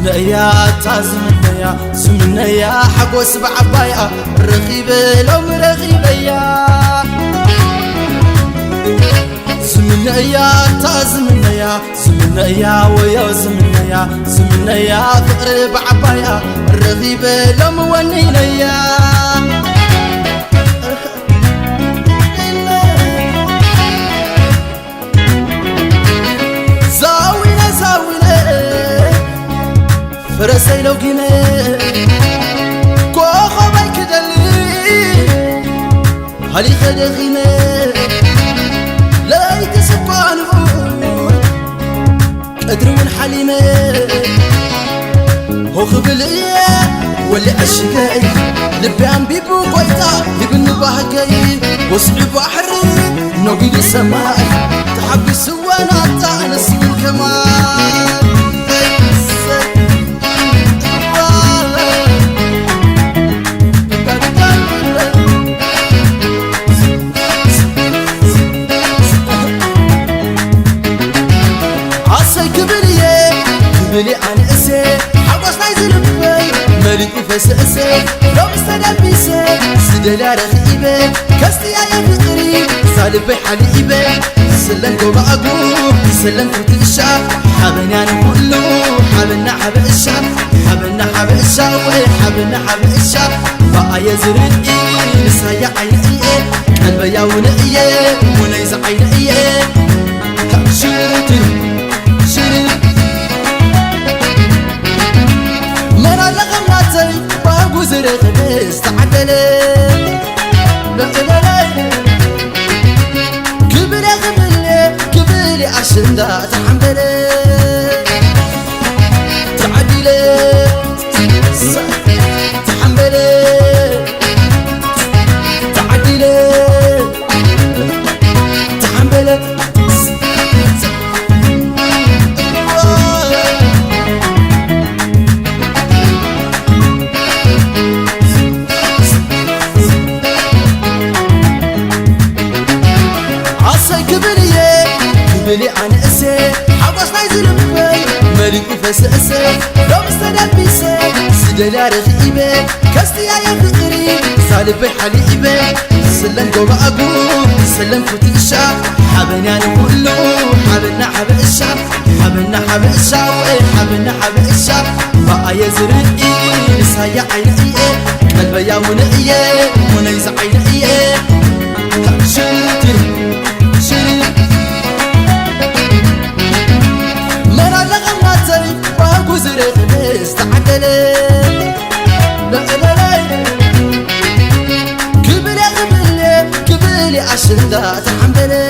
سمنيا تازمنيا سمنيا حقوس بعبايا رغيب لوم رغيبيا سمنيا تازمنيا سمنيا ويا سمنيا فقر بعبايا رغيب لوم ونينيا فرسي لو جينا كوخو بايك دلي هالي خدغينا لا يتسبان قدر من حليمة هو خبلية واللي أشقاي لبي عم بيبو قويتا يبن بهجاي وصعب بحري نوقي السماء تحبي سوانا تعنس بالكمال بلي عن اسي حقوس نايزل بي ملي فس اسي لو مستدبيسي سدلا رخيبي كستي يا فقري سالبي حليبي سلم قوم اقوم سلم كنت الشعب حبنا كله حبنا حب الشعب حبنا حب الشعب حبنا حب الشعب بقى يزرقي نسايا عيني قلبي يا ونقي ونيز عيني شرتي شرتي مرا لغماتي باقو زرق استعدلي لا لا لا كبري غبلي كبري عشان دا تحملي تعدلي تحملي تعدلي تحملي بلي عن اسي حقوس نايزل بي ملي فس اسي لو مستدبيسي سدلا رغيبي كستي يا فقري سالبي حليبي سلم قوم اقوم سلم كنت الشعب حبنا كله حبنا حب الشعب حبنا حب الشعب حبنا حب الشعب بقى يزرقي نسايا عيني قلبي يا ونقي ونيز عيني شرتي شرتي مرا لغماتي باقو زرق استعدلي لا لا لا كبري غبلي كبري عشان دا تحملي